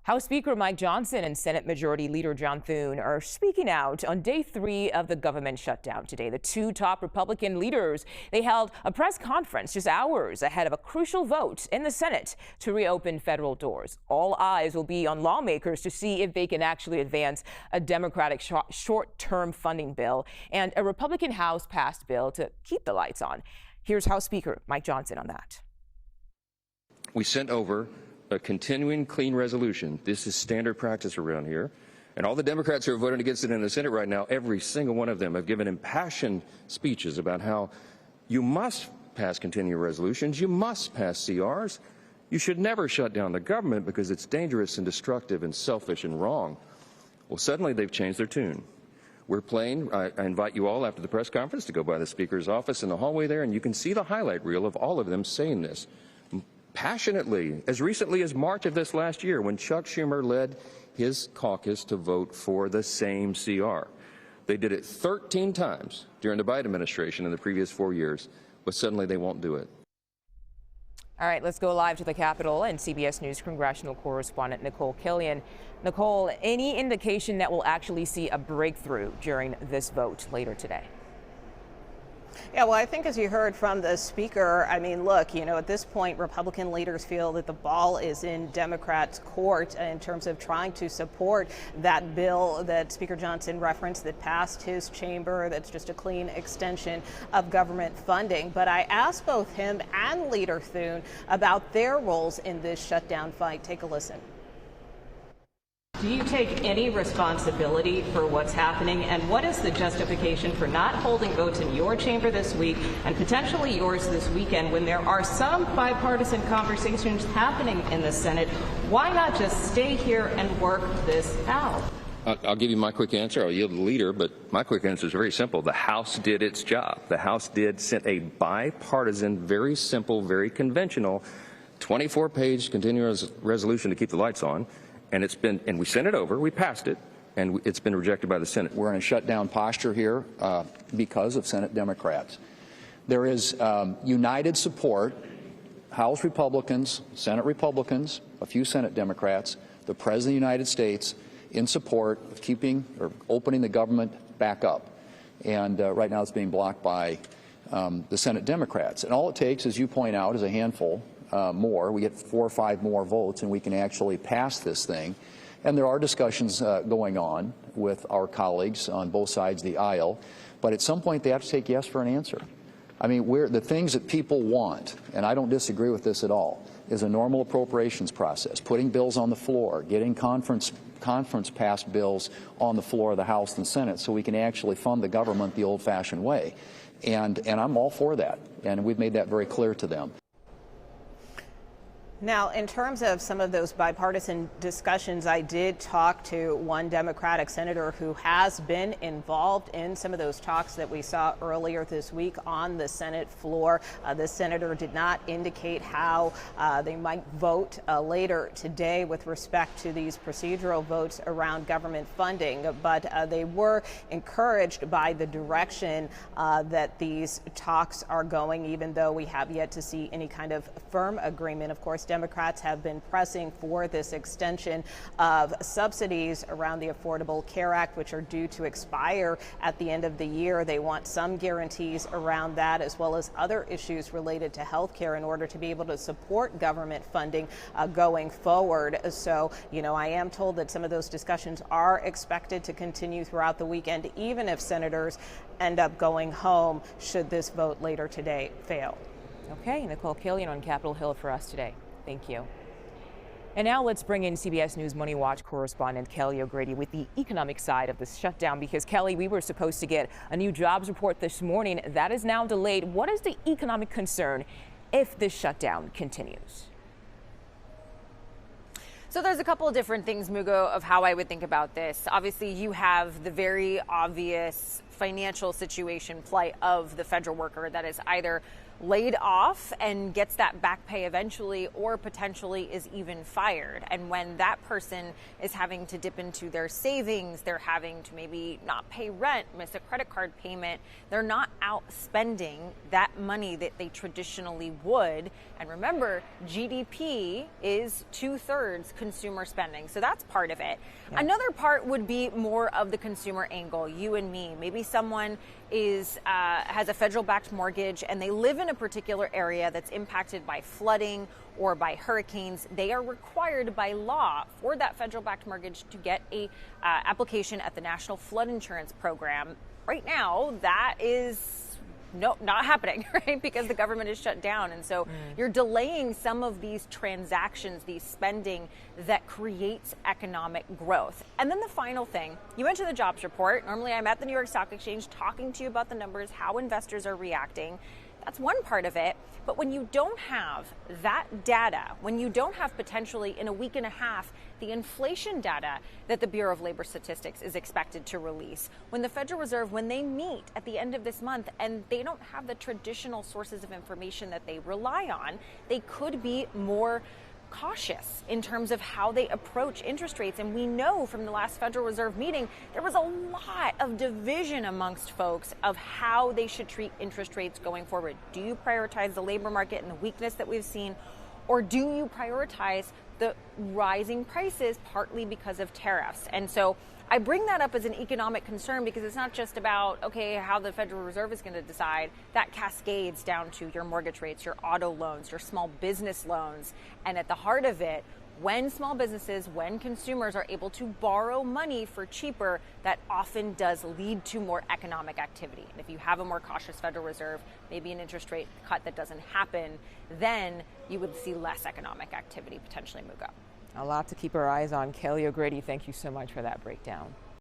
House Speaker Mike Johnson and Senate Majority Leader John Thune are speaking out on day 3 of the government shutdown today. The two top Republican leaders, they held a press conference just hours ahead of a crucial vote in the Senate to reopen federal doors. All eyes will be on lawmakers to see if they can actually advance a Democratic short-term funding bill and a Republican House passed bill to keep the lights on. Here's House Speaker Mike Johnson on that. We sent over a continuing clean resolution. This is standard practice around here. And all the Democrats who are voting against it in the Senate right now, every single one of them have given impassioned speeches about how you must pass continuing resolutions, you must pass CRs, you should never shut down the government because it's dangerous and destructive and selfish and wrong. Well, suddenly they've changed their tune. We're playing, I invite you all after the press conference to go by the Speaker's office in the hallway there, and you can see the highlight reel of all of them saying this passionately, as recently as March of this last year, when Chuck Schumer led his caucus to vote for the same CR. They did it 13 times during the Biden administration in the previous 4 years, but suddenly they won't do it. All right, let's go live to the Capitol and CBS News congressional correspondent Nikole Killion. Nikole, any indication that we'll actually see a breakthrough during this vote later today? Yeah, well, I think as you heard from the speaker, I mean, look, at this point, Republican leaders feel that the ball is in Democrats' court in terms of trying to support that bill that Speaker Johnson referenced that passed his chamber. That's just a clean extension of government funding. But I asked both him and Leader Thune about their roles in this shutdown fight. Take a listen. Do you take any responsibility for what's happening, and what is the justification for not holding votes in your chamber this week and potentially yours this weekend when there are some bipartisan conversations happening in the Senate? Why not just stay here and work this out? I'll give you my quick answer. I'll yield to the leader, but my quick answer is very simple. The House did its job. The House sent a bipartisan, very simple, very conventional 24-page continuous resolution to keep the lights on. And we sent it over, we passed it, and it's been rejected by the Senate. We're in a shutdown posture here because of Senate Democrats. There is united support, House Republicans, Senate Republicans, a few Senate Democrats, the President of the United States in support of keeping or opening the government back up. And right now it's being blocked by the Senate Democrats. And all it takes, as you point out, is a handful more. We get 4 or 5 more votes and we can actually pass this thing. And there are discussions going on with our colleagues on both sides of the aisle. But at some point they have to take yes for an answer. I mean, the things that people want, and I don't disagree with this at all, is a normal appropriations process, putting bills on the floor, getting conference passed bills on the floor of the House and Senate so we can actually fund the government the old-fashioned way. And I'm all for that. And we've made that very clear to them. Now, in terms of some of those bipartisan discussions, I did talk to one Democratic senator who has been involved in some of those talks that we saw earlier this week on the Senate floor. The senator did not indicate how they might vote later today with respect to these procedural votes around government funding, but they were encouraged by the direction that these talks are going, even though we have yet to see any kind of firm agreement. Of course, Democrats have been pressing for this extension of subsidies around the Affordable Care Act, which are due to expire at the end of the year. They want some guarantees around that, as well as other issues related to health care in order to be able to support government funding going forward. So, I am told that some of those discussions are expected to continue throughout the weekend, even if senators end up going home should this vote later today fail. Okay, Nikole Killion on Capitol Hill for us today. Thank you. And now let's bring in CBS News Money Watch correspondent Kelly O'Grady with the economic side of this shutdown, because Kelly, we were supposed to get a new jobs report this morning. That is now delayed. What is the economic concern if this shutdown continues? So there's a couple of different things, Mugo, of how I would think about this. Obviously, you have the very obvious financial situation, plight of the federal worker that is either laid off and gets that back pay eventually, or potentially is even fired. And when that person is having to dip into their savings, they're having to maybe not pay rent, miss a credit card payment, they're not out spending that money that they traditionally would. And remember, GDP is 2/3 consumer spending. So that's part of it. Yeah. Another part would be more of the consumer angle, you and me. Maybe someone has a federal-backed mortgage and they live in a particular area that's impacted by flooding or by hurricanes. They are required by law for that federal-backed mortgage to get a application at the National Flood Insurance Program. Right now, that is not happening, right? Because the government is shut down. And so you're delaying some of these transactions, these spending that creates economic growth. And then the final thing, you mentioned the jobs report. Normally I'm at the New York Stock Exchange talking to you about the numbers, how investors are reacting. That's one part of it. But when you don't have that data, when you don't have potentially in a week and a half the inflation data that the Bureau of Labor Statistics is expected to release, when the Federal Reserve, when they meet at the end of this month and they don't have the traditional sources of information that they rely on, they could be more cautious in terms of how they approach interest rates. And we know from the last Federal Reserve meeting, there was a lot of division amongst folks of how they should treat interest rates going forward. Do you prioritize the labor market and the weakness that we've seen, or do you prioritize the rising prices partly because of tariffs? And so I bring that up as an economic concern because it's not just about, okay, how the Federal Reserve is going to decide. That cascades down to your mortgage rates, your auto loans, your small business loans. And at the heart of it, when small businesses, when consumers are able to borrow money for cheaper, that often does lead to more economic activity. And if you have a more cautious Federal Reserve, maybe an interest rate cut that doesn't happen, then you would see less economic activity potentially move up. A lot to keep our eyes on. Kelly O'Grady, thank you so much for that breakdown.